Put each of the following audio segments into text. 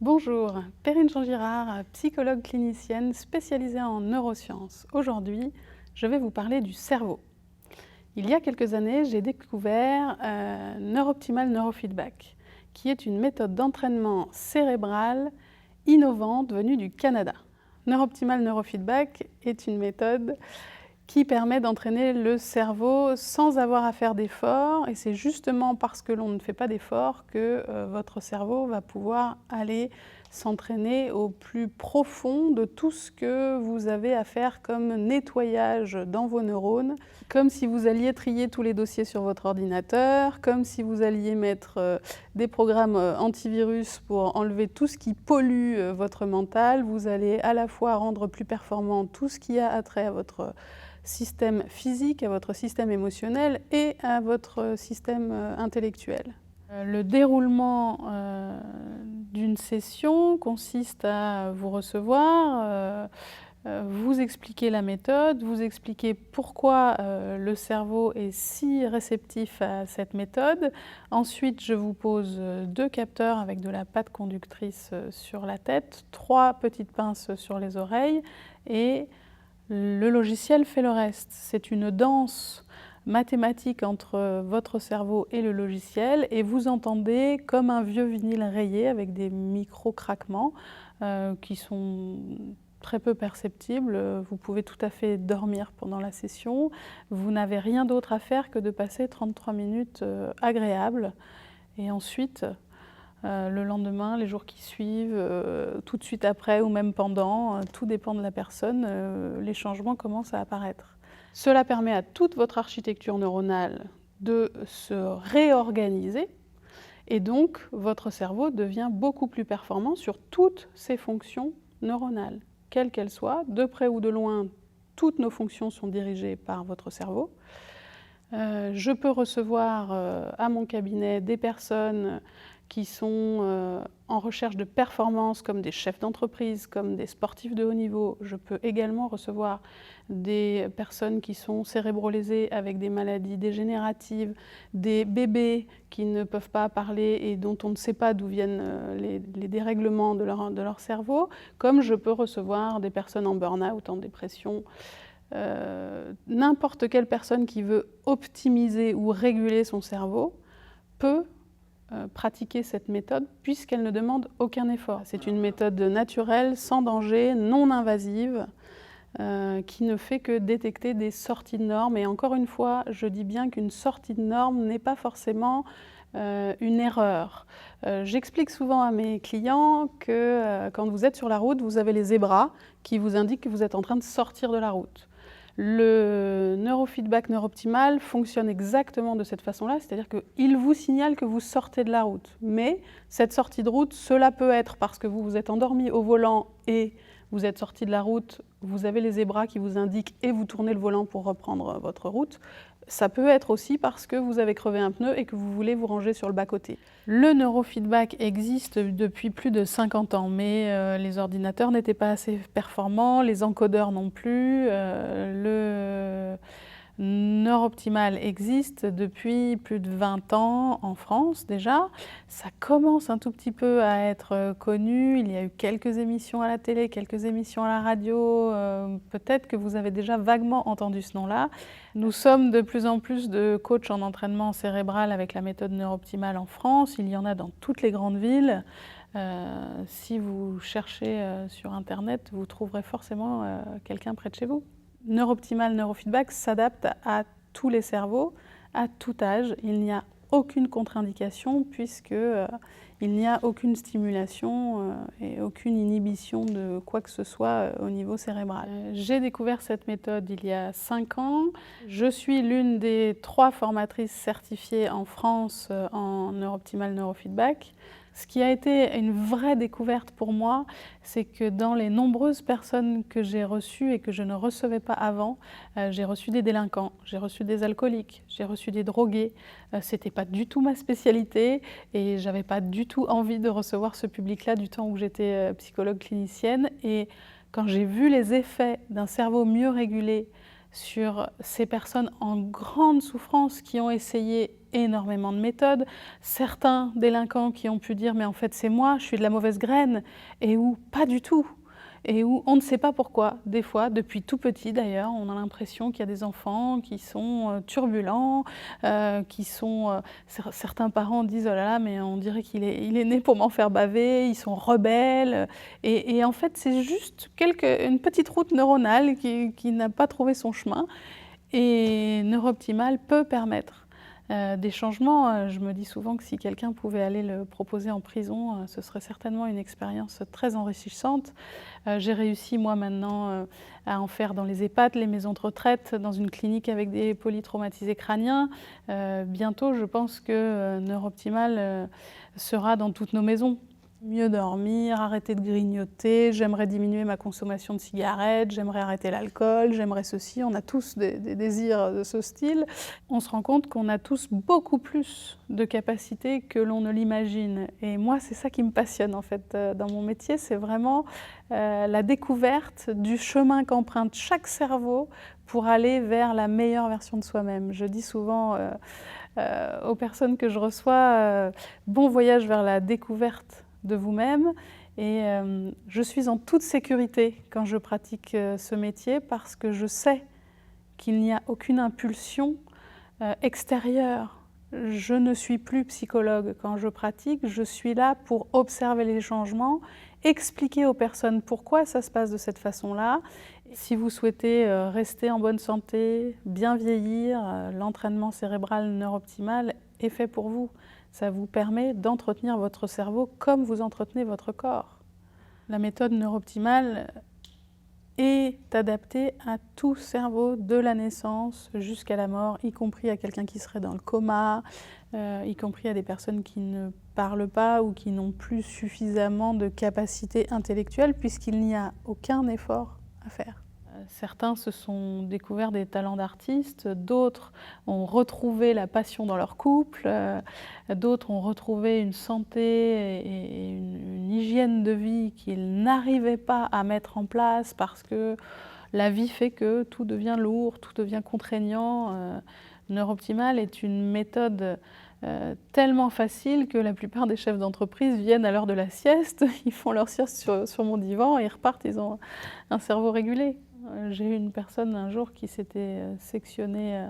Bonjour, Perrine Jean-Girard, psychologue clinicienne spécialisée en neurosciences. Aujourd'hui, je vais vous parler du cerveau. Il y a quelques années, j'ai découvert Neuroptimal Neurofeedback, qui est une méthode d'entraînement cérébral innovante venue du Canada. Neuroptimal Neurofeedback est une méthode qui permet d'entraîner le cerveau sans avoir à faire d'efforts. Et c'est justement parce que l'on ne fait pas d'efforts que votre cerveau va pouvoir aller s'entraîner au plus profond de tout ce que vous avez à faire comme nettoyage dans vos neurones, comme si vous alliez trier tous les dossiers sur votre ordinateur, comme si vous alliez mettre des programmes antivirus pour enlever tout ce qui pollue votre mental. Vous allez à la fois rendre plus performant tout ce qui a attrait à votre système physique, à votre système émotionnel et à votre système intellectuel. Le déroulement d'une session consiste à vous recevoir, vous expliquer la méthode, vous expliquer pourquoi le cerveau est si réceptif à cette méthode. Ensuite, je vous pose 2 capteurs avec de la pâte conductrice sur la tête, 3 petites pinces sur les oreilles et le logiciel fait le reste. C'est une danse mathématique entre votre cerveau et le logiciel et vous entendez comme un vieux vinyle rayé avec des micro-craquements qui sont très peu perceptibles. Vous pouvez tout à fait dormir pendant la session. Vous n'avez rien d'autre à faire que de passer 33 minutes agréables. Et ensuite, le lendemain, les jours qui suivent, tout de suite après ou même pendant, tout dépend de la personne, les changements commencent à apparaître. Cela permet à toute votre architecture neuronale de se réorganiser et donc votre cerveau devient beaucoup plus performant sur toutes ses fonctions neuronales, quelles qu'elles soient. De près ou de loin, toutes nos fonctions sont dirigées par votre cerveau. Je peux recevoir à mon cabinet des personnes qui sont en recherche de performance, comme des chefs d'entreprise, comme des sportifs de haut niveau. Je peux également recevoir des personnes qui sont cérébrolésées avec des maladies dégénératives, des bébés qui ne peuvent pas parler et dont on ne sait pas d'où viennent les dérèglements de leur cerveau, comme je peux recevoir des personnes en burn-out, en dépression. N'importe quelle personne qui veut optimiser ou réguler son cerveau peut pratiquer cette méthode puisqu'elle ne demande aucun effort. C'est une méthode naturelle, sans danger, non invasive, qui ne fait que détecter des sorties de normes. Et encore une fois, je dis bien qu'une sortie de norme n'est pas forcément une erreur. J'explique souvent à mes clients que quand vous êtes sur la route, vous avez les zébras qui vous indiquent que vous êtes en train de sortir de la route. Le neurofeedback neuroptimal fonctionne exactement de cette façon-là, c'est-à-dire qu'il vous signale que vous sortez de la route. Mais cette sortie de route, cela peut être parce que vous vous êtes endormi au volant et vous êtes sorti de la route, vous avez les zébras qui vous indiquent et vous tournez le volant pour reprendre votre route. Ça peut être aussi parce que vous avez crevé un pneu et que vous voulez vous ranger sur le bas-côté. Le neurofeedback existe depuis plus de 50 ans, mais les ordinateurs n'étaient pas assez performants, les encodeurs non plus. Le Neuroptimal existe depuis plus de 20 ans en France déjà. Ça commence un tout petit peu à être connu. Il y a eu quelques émissions à la télé, quelques émissions à la radio. Peut-être que vous avez déjà vaguement entendu ce nom-là. Nous sommes de plus en plus de coachs en entraînement cérébral avec la méthode Neuroptimal en France. Il y en a dans toutes les grandes villes. Si vous cherchez sur Internet, vous trouverez forcément quelqu'un près de chez vous. Neuroptimal Neurofeedback s'adapte à tous les cerveaux, à tout âge. Il n'y a aucune contre-indication puisqu'il n'y a aucune stimulation et aucune inhibition de quoi que ce soit au niveau cérébral. J'ai découvert cette méthode il y a 5 ans. Je suis l'une des 3 formatrices certifiées en France en Neuroptimal Neurofeedback. Ce qui a été une vraie découverte pour moi, c'est que dans les nombreuses personnes que j'ai reçues et que je ne recevais pas avant, j'ai reçu des délinquants, j'ai reçu des alcooliques, j'ai reçu des drogués. C'était pas du tout ma spécialité et j'avais pas du tout envie de recevoir ce public-là du temps où j'étais psychologue clinicienne. Et quand j'ai vu les effets d'un cerveau mieux régulé sur ces personnes en grande souffrance qui ont essayé énormément de méthodes. Certains délinquants qui ont pu dire « mais en fait c'est moi, je suis de la mauvaise graine » et où pas du tout. Et où on ne sait pas pourquoi. Des fois, depuis tout petit d'ailleurs, on a l'impression qu'il y a des enfants qui sont turbulents, certains parents disent « oh là là, mais on dirait qu'il est né pour m'en faire baver, ils sont rebelles ». Et en fait, c'est juste une petite route neuronale qui n'a pas trouvé son chemin. Et Neurooptimal peut permettre des changements. Je me dis souvent que si quelqu'un pouvait aller le proposer en prison, ce serait certainement une expérience très enrichissante. J'ai réussi moi maintenant à en faire dans les EHPAD, les maisons de retraite, dans une clinique avec des polytraumatisés crâniens. Bientôt, je pense que Neurooptimal sera dans toutes nos maisons. Mieux dormir, arrêter de grignoter, j'aimerais diminuer ma consommation de cigarettes, j'aimerais arrêter l'alcool, j'aimerais ceci. On a tous des désirs de ce style. On se rend compte qu'on a tous beaucoup plus de capacités que l'on ne l'imagine. Et moi, c'est ça qui me passionne en fait dans mon métier, c'est vraiment la découverte du chemin qu'emprunte chaque cerveau pour aller vers la meilleure version de soi-même. Je dis souvent aux personnes que je reçois, bon voyage vers la découverte de vous-même, et je suis en toute sécurité quand je pratique ce métier parce que je sais qu'il n'y a aucune impulsion extérieure. Je ne suis plus psychologue quand je pratique, je suis là pour observer les changements, expliquer aux personnes pourquoi ça se passe de cette façon-là. Si vous souhaitez rester en bonne santé, bien vieillir, l'entraînement cérébral Neurooptimal est fait pour vous. Ça vous permet d'entretenir votre cerveau comme vous entretenez votre corps. La méthode Neurooptimal est adaptée à tout cerveau de la naissance jusqu'à la mort, y compris à quelqu'un qui serait dans le coma, y compris à des personnes qui ne parlent pas ou qui n'ont plus suffisamment de capacité intellectuelle puisqu'il n'y a aucun effort à faire. Certains se sont découverts des talents d'artistes, d'autres ont retrouvé la passion dans leur couple, d'autres ont retrouvé une santé et une hygiène de vie qu'ils n'arrivaient pas à mettre en place parce que la vie fait que tout devient lourd, tout devient contraignant. Neurooptimal est une méthode tellement facile que la plupart des chefs d'entreprise viennent à l'heure de la sieste, ils font leur sieste sur mon divan et ils repartent, ils ont un cerveau régulé. J'ai eu une personne un jour qui s'était sectionnée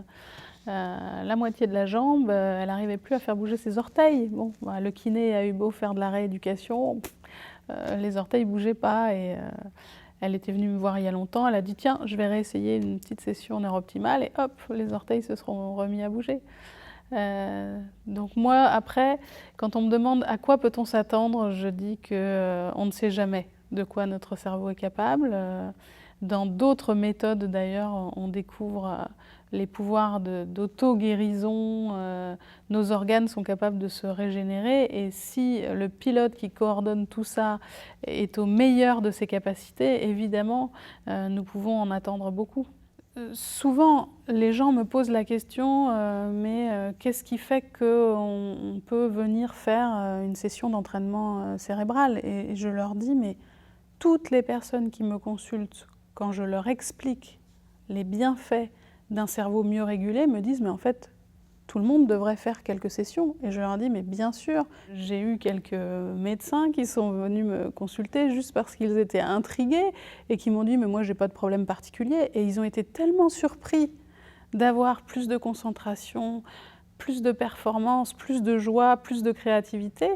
la moitié de la jambe, elle n'arrivait plus à faire bouger ses orteils. Bon, bah, le kiné a eu beau faire de la rééducation, les orteils ne bougeaient pas et elle était venue me voir il y a longtemps, elle a dit « tiens, je vais réessayer une petite session Neurooptimal » et hop, les orteils se seront remis à bouger. Donc moi, après, quand on me demande à quoi peut-on s'attendre, je dis qu'on ne sait jamais de quoi notre cerveau est capable. Dans d'autres méthodes d'ailleurs, on découvre les pouvoirs d'auto-guérison, nos organes sont capables de se régénérer et si le pilote qui coordonne tout ça est au meilleur de ses capacités, évidemment, nous pouvons en attendre beaucoup. Souvent, les gens me posent la question mais qu'est-ce qui fait qu'on peut venir faire une session d'entraînement cérébral? Et je leur dis mais toutes les personnes qui me consultent, quand je leur explique les bienfaits d'un cerveau mieux régulé, me disent « mais en fait, tout le monde devrait faire quelques sessions ». Et je leur dis « mais bien sûr ». J'ai eu quelques médecins qui sont venus me consulter juste parce qu'ils étaient intrigués et qui m'ont dit « mais moi, j'ai pas de problème particulier ». Et ils ont été tellement surpris d'avoir plus de concentration, plus de performance, plus de joie, plus de créativité,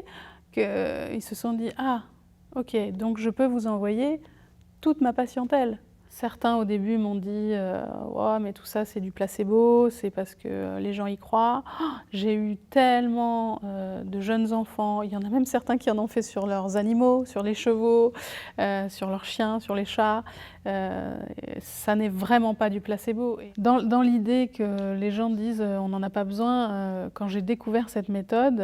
qu'ils se sont dit « ah, ok, donc je peux vous envoyer toute ma patientèle ». Certains au début m'ont dit oh, mais tout ça c'est du placebo, c'est parce que les gens y croient. Oh, j'ai eu tellement de jeunes enfants, il y en a même certains qui en ont fait sur leurs animaux, sur les chevaux, sur leurs chiens, sur les chats. Ça n'est vraiment pas du placebo. Dans l'idée que les gens disent on n'en a pas besoin, quand j'ai découvert cette méthode,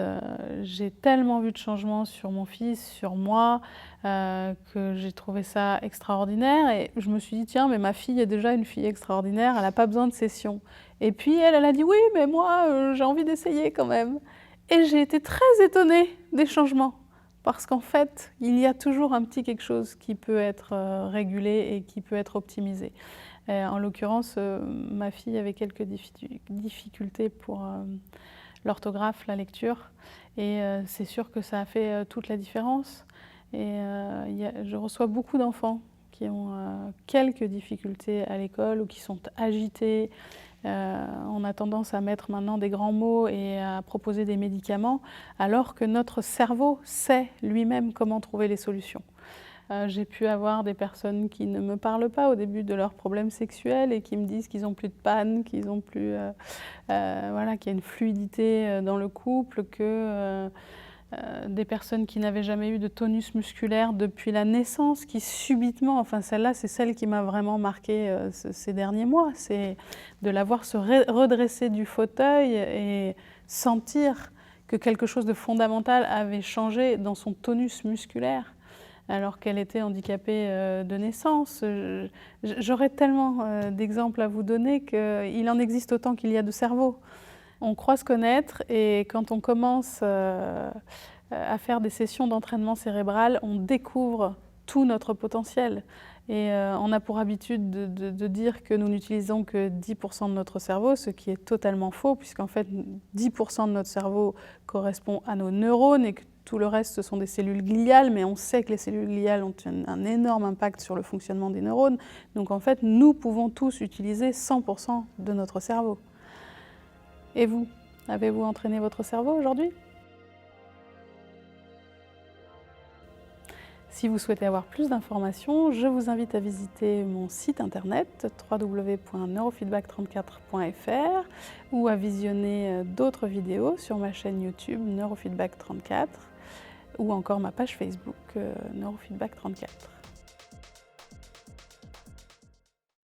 j'ai tellement vu de changements sur mon fils, sur moi, que j'ai trouvé ça extraordinaire et je me suis dit tiens mais ma fille est déjà une fille extraordinaire, elle n'a pas besoin de session. Et puis elle a dit oui mais moi j'ai envie d'essayer quand même. Et j'ai été très étonnée des changements parce qu'en fait il y a toujours un petit quelque chose qui peut être régulé et qui peut être optimisé. En l'occurrence ma fille avait quelques difficultés pour l'orthographe, la lecture. Et c'est sûr que ça a fait toute la différence. Et je reçois beaucoup d'enfants qui ont quelques difficultés à l'école ou qui sont agités. On a tendance à mettre maintenant des grands mots et à proposer des médicaments, alors que notre cerveau sait lui-même comment trouver les solutions. J'ai pu avoir des personnes qui ne me parlent pas au début de leurs problèmes sexuels et qui me disent qu'ils n'ont plus de panne, qu'ils ont plus, voilà, qu'il y a une fluidité dans le couple, que des personnes qui n'avaient jamais eu de tonus musculaire depuis la naissance, qui subitement, enfin celle-là, c'est celle qui m'a vraiment marquée ces derniers mois, c'est de la voir se redresser du fauteuil et sentir que quelque chose de fondamental avait changé dans son tonus musculaire, alors qu'elle était handicapée de naissance. J'aurais tellement d'exemples à vous donner qu'il en existe autant qu'il y a de cerveaux. On croit se connaître et quand on commence à faire des sessions d'entraînement cérébral, on découvre tout notre potentiel. Et on a pour habitude de dire que nous n'utilisons que 10% de notre cerveau, ce qui est totalement faux, puisqu'en fait 10% de notre cerveau correspond à nos neurones et que tout le reste, ce sont des cellules gliales, mais on sait que les cellules gliales ont un énorme impact sur le fonctionnement des neurones. Donc en fait, nous pouvons tous utiliser 100% de notre cerveau. Et vous, avez-vous entraîné votre cerveau aujourd'hui ? Si vous souhaitez avoir plus d'informations, je vous invite à visiter mon site internet www.neurofeedback34.fr ou à visionner d'autres vidéos sur ma chaîne YouTube Neurofeedback34 ou encore ma page Facebook Neurofeedback34.